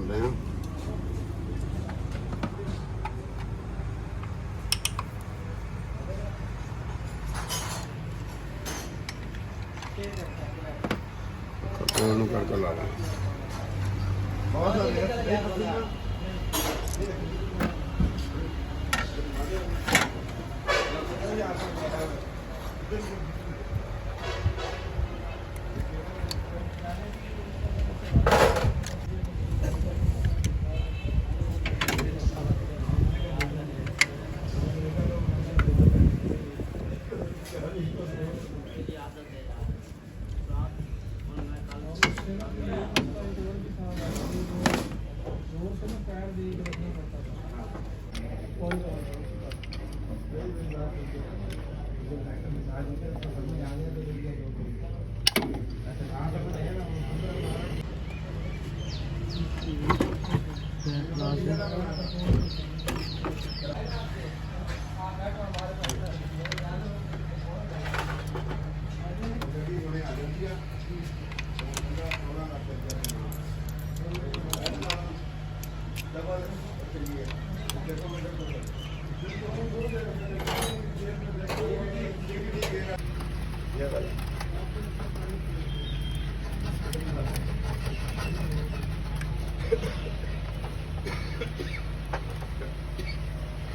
खोल रहे हैं। करके ला रहे हैं।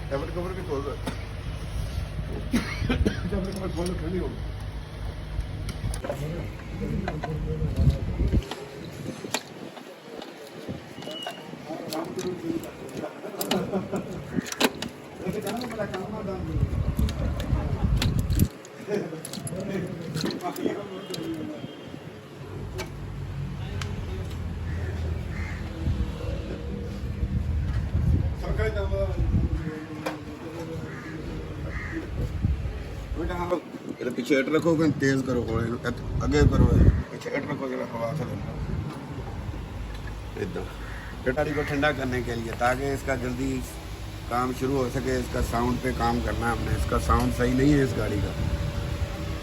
कैमरे कवर भी खोल रहा कैमरे कवर खोल ठंडी हो पीछे हट रखो तेज करो अगे करो पीछे हट रखो जरा हवा से इधर गाड़ी को ठंडा करने के लिए ताकि इसका जल्दी काम शुरू हो सके। इसका साउंड पे काम करना है हमने। इसका साउंड सही नहीं है इस गाड़ी का।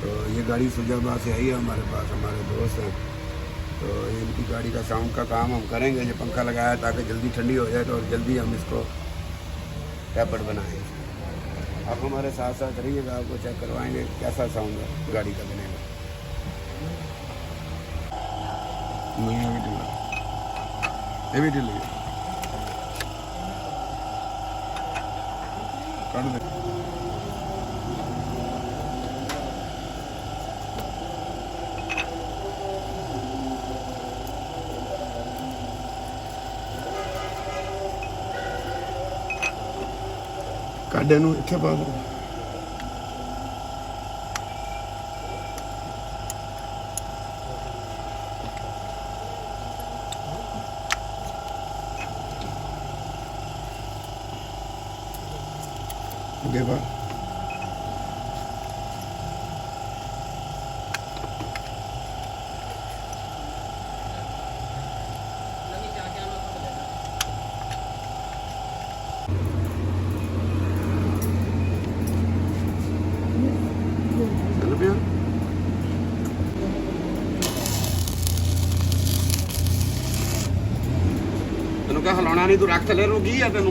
तो ये गाड़ी सुजाबाद से आई है हमारे पास, हमारे दोस्त हैं। तो इनकी गाड़ी का साउंड का काम हम करेंगे। ये पंखा लगाया ताकि जल्दी ठंडी हो जाए तो और जल्दी हम इसको टैपट बनाएँ। आप हमारे साथ साथ रहिएगा, आपको चेक करवाएंगे कैसा साउंड है गाड़ी का बनेगा। ये भी ढील कर दे। काढ़े नूं इत्थे पा दो। देवा तेन क्या हिलाना नहीं, तू रख थले रोगी है तेन।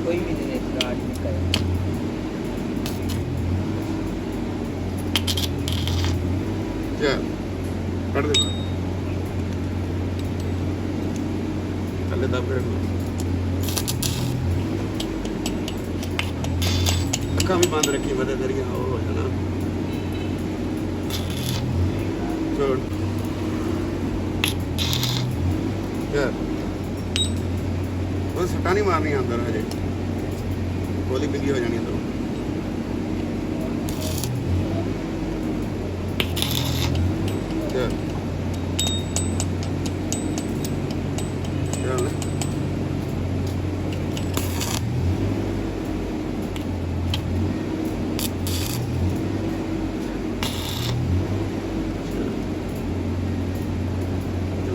कोई भी नहीं कर दे थले दब कर अखा भी बंद रखी मदद तेरिया हो जाना। छोड़ यार वो सट्टा नहीं मारनी अंदर हजे गोली बिंदी हो जानी अंदर।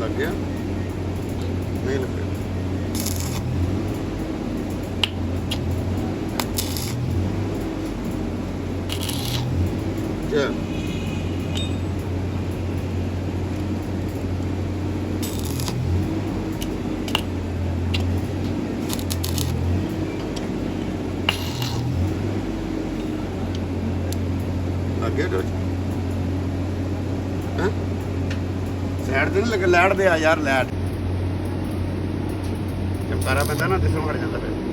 लग गया नहीं ਲੱਗੇ ਟੋਚ ਹੈ ਸਾਈਡ ਤੇ ਨਹੀਂ ਲੱਗੇ ਲੈਟ ਦੇ ਆ ਯਾਰ ਲੈਟ ਚਮਕਾਰਾ ਪੈਂਦਾ ਨਾ ਦਿਸੋਂ ਹਟ ਜਾਂਦਾ ਫਿਰ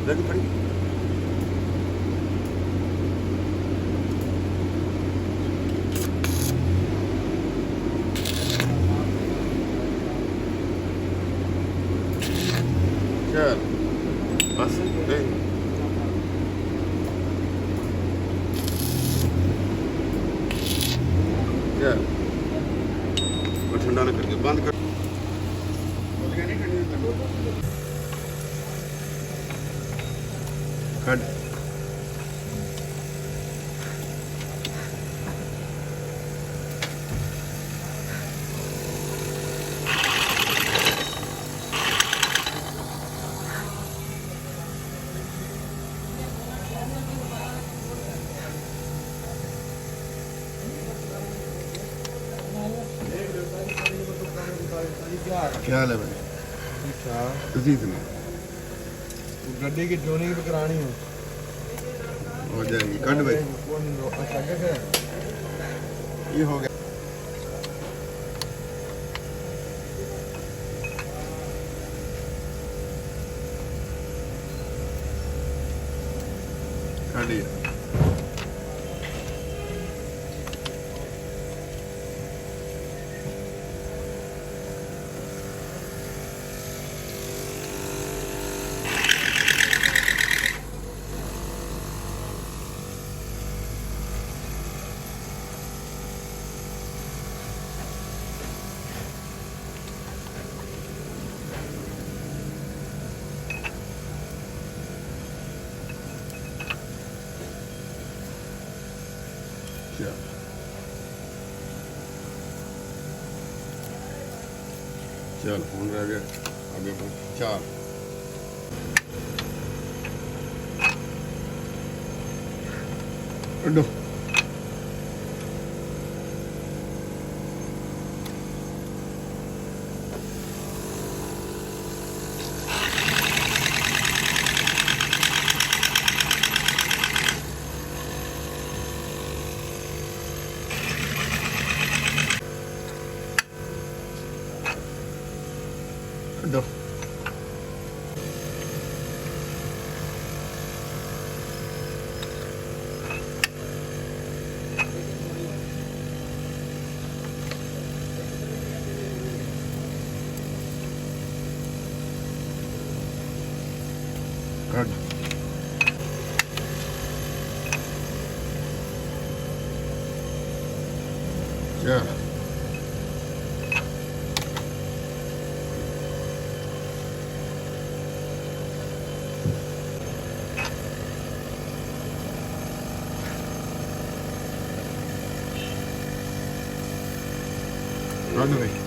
देख पड़ी चल बस चल ठंडा ना करके बंद कर खड़ क्या हाल है भाई ਤੁਸੀਂ सुना गड्डी की ट्यूनिंग भी करानी है हो जाएगी कट भाई अच्छा कैसे ये हो गया कर लिया चल फोन रह गया आगे बढ़ 4 अड्डो अड्डो कट चल रन भाई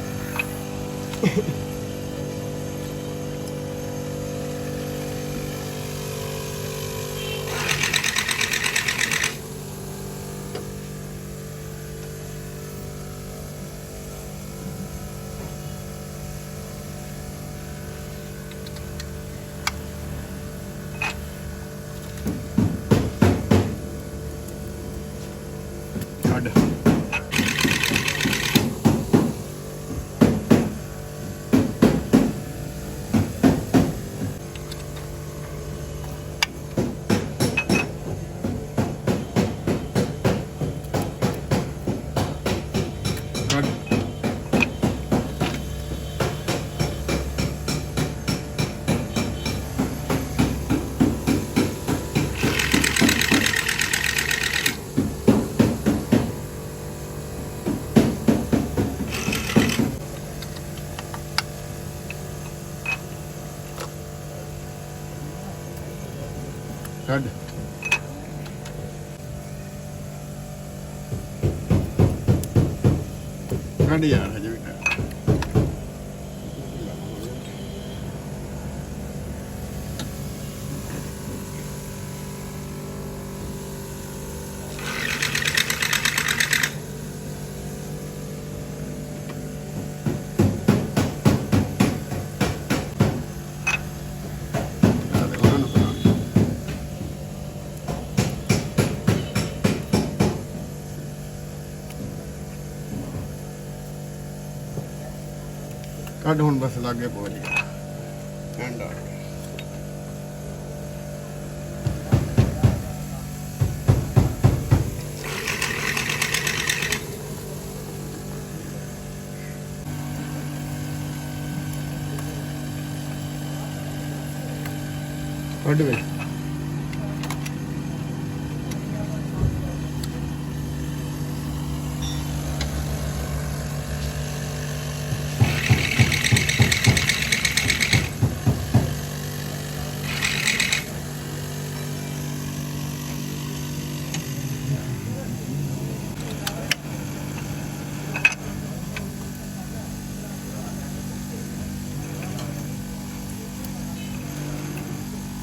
ਕੱਢ ਕੱਢ ਯਾਰ ਹਜੇ ਵੀ ਕੱਢ ਕੱਢ ਹੁਣ ਬਸ ਲਾਗੇ ਪਹੁੰਚ ਗਿਆ ਐਂਡ ਆ ਕੱਢ ਵੇ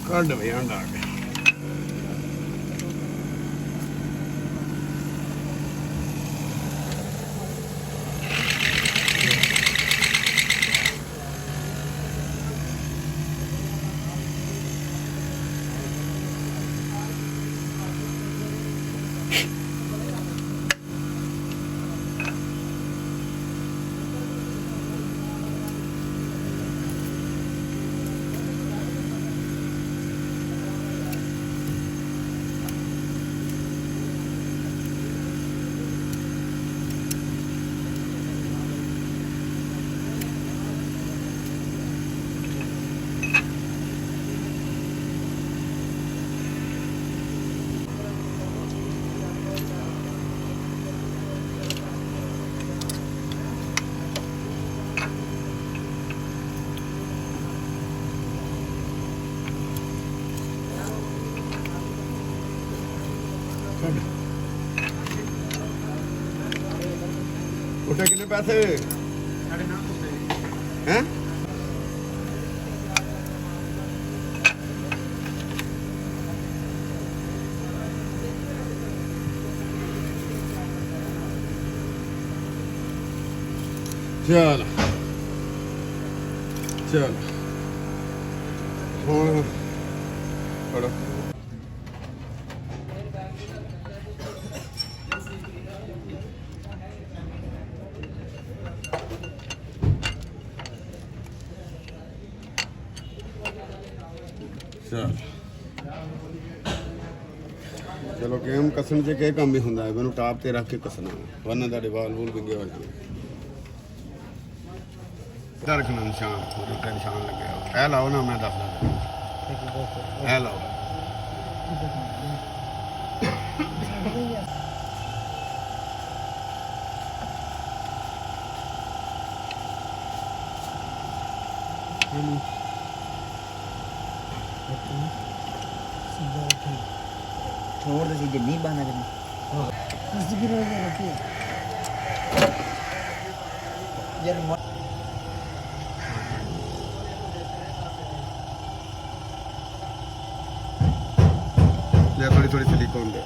ਕੱਢ ਵੇ ਐਂਡ ਆ ਗਿਆ ਉੱਤੇ ਕਿੰਨੇ ਪੈਸੇ ਹੈ ਚਲ ਚਲ ਹੁਣ ਫੜੋ ਚਲੋ ਗੇਮ ਕਸਣ ਚ ਕੀ ਕੰਮ ਹੀ ਹੁੰਦਾ ਹੈ ਮੈਨੂੰ ਟਾਪ ਤੇ ਰੱਖ ਕੇ ਕਸਣਾ ਵਰਨਾ ਤੁਹਾਡੇ ਵਾਲ ਵੂਲ ਵਿੰਗੇ ਹੋ ਜਾਣਗੇ ਇੱਧਰ ਰੱਖਣਾ ਨਿਸ਼ਾਨ ਪੂਰੇ ਤੇ ਨਿਸ਼ਾਨ ਲੱਗਿਆ ਇਹ ਲਾਓ ਨਾ ਮੈਂ ਦੱਸਦਾ ਇਹ ਲਾਓ छोड़ दे सीधे नहीं बांधा करना उसकी रोज होती है यार ले थोड़ी थोड़ी सिलिकॉन दे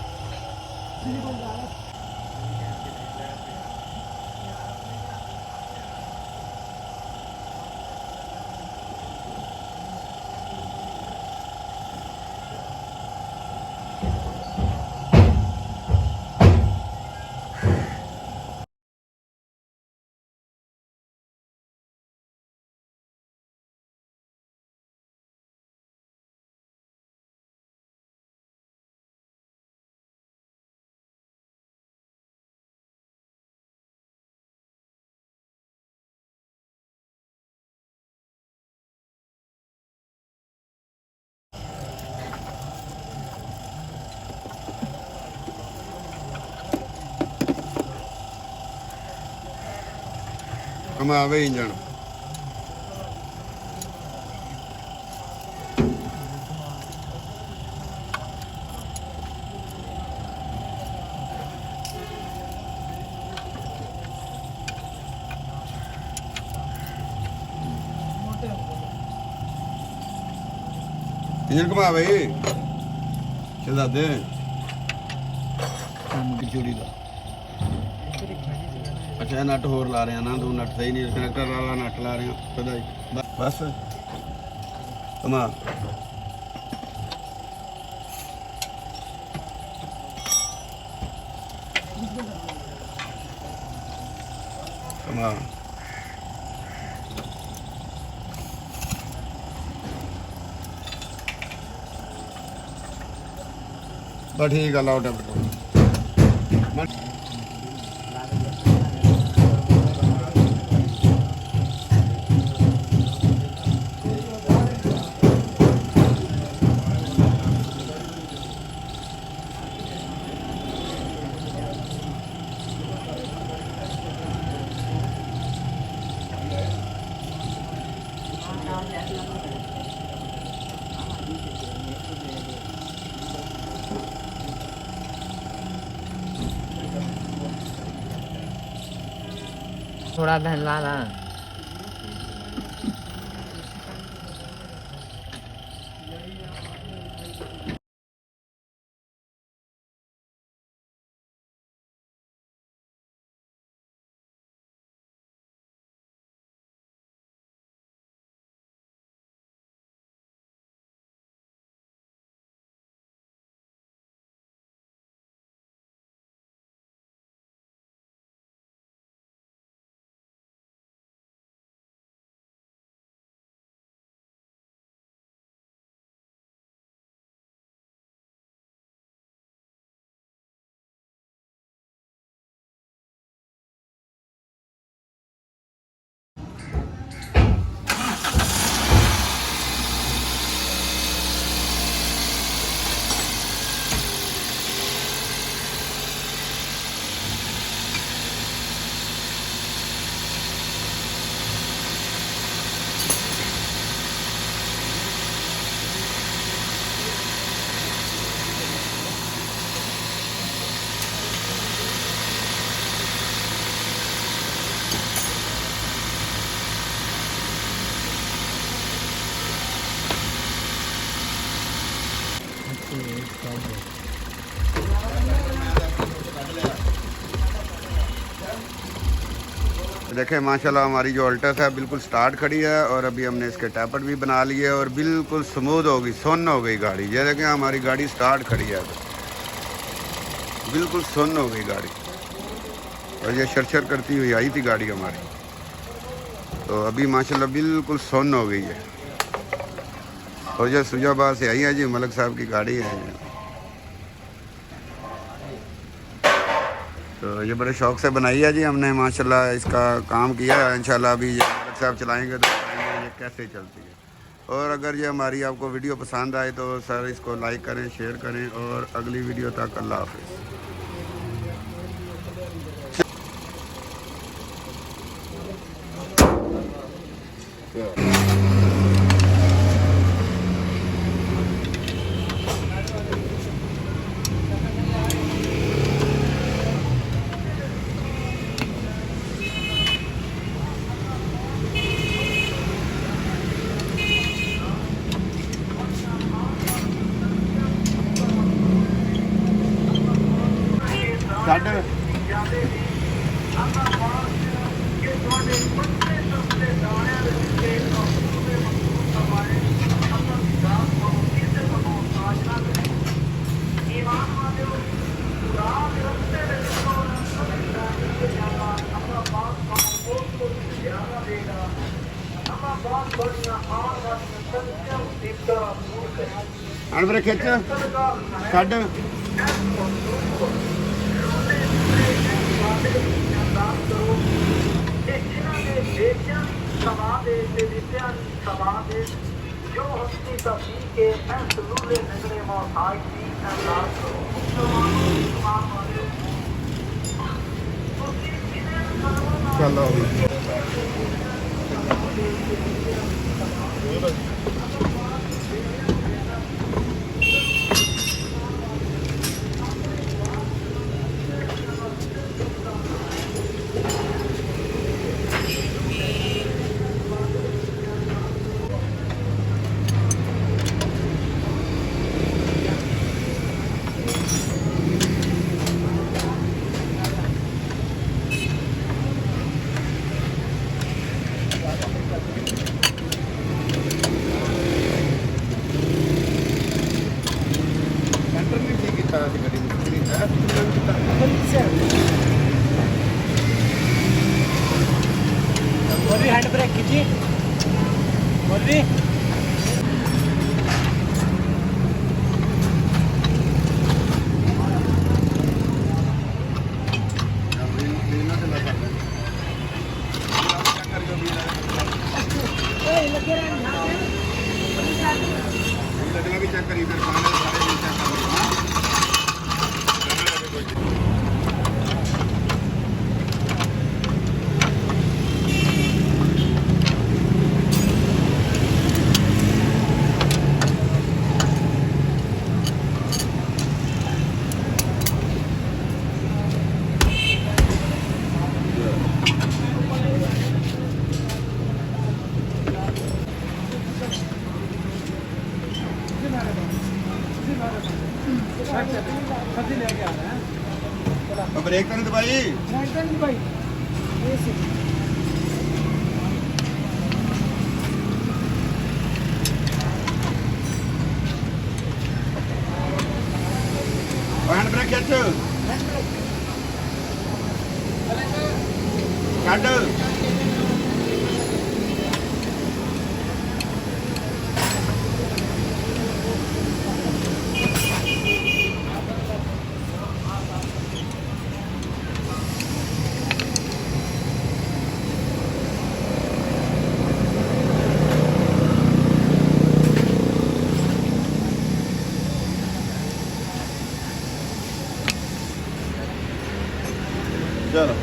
ਘੁਮਾਵੇ ਇੰਜਣ इंजन घुमा भाई शहजादे चूड़ी का अच्छा नट होर ला रहे हैं ना, 2 नट सही नहीं, कनेक्टर वाला नट ला रहे हैं सदाई बस घुमा। घुमा बस ठीक है, लाओ टेबल। थोड़ा बहन ला देखें माशाल्लाह हमारी जो अल्टस है बिल्कुल स्टार्ट खड़ी है और अभी हमने इसके टैपर भी बना लिए और बिल्कुल स्मूथ हो गई, सुन्न हो गई गाड़ी। ये देखें हमारी गाड़ी स्टार्ट खड़ी है, बिल्कुल सुन्न हो गई गाड़ी और ये शरशर करती हुई आई थी गाड़ी हमारी, तो अभी माशाल्लाह बिल्कुल सुन्न हो गई है। और ये सुजाबाद से आई है जी, मलिक साहब की गाड़ी है। तो ये बड़े शौक़ से बनाई है जी हमने, माशाल्लाह इसका काम किया है। इंशाल्लाह अभी ये मलिक साहब चलाएंगे तो बताएंगे ये कैसे चलती है। और अगर ये हमारी आपको वीडियो पसंद आए तो सर इसको लाइक करें, शेयर करें और अगली वीडियो तक अल्लाह हाफिज़। अनवर खिच कड जो हस्ती तफसीर के फैसलूले नगरे मोहताज की अल्लाह चलो ਕੀਤਾ ਸੀ ਗੱਡੀ ਨੂੰ ਕਿਹੜੀ ਹੈ बोल हैंड ब्रेक कीजिए बोल भी लगना भी चेक करिए फिर सारे भी चेक ब्रेक तो नहीं दबाई हैंड ब्रेक कैच कट चलो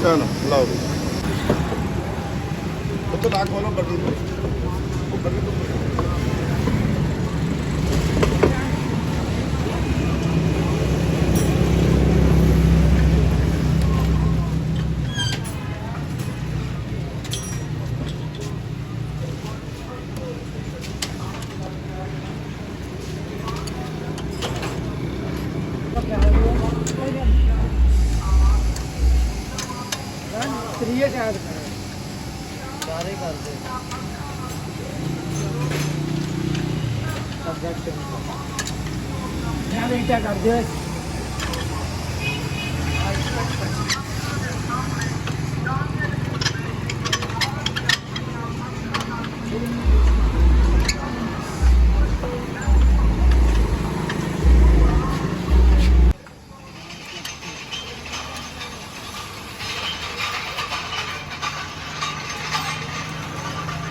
चलो लाओ तो लाख खोलो बटन को शायद सारे कर दे सब्जेक्ट क्या कर दे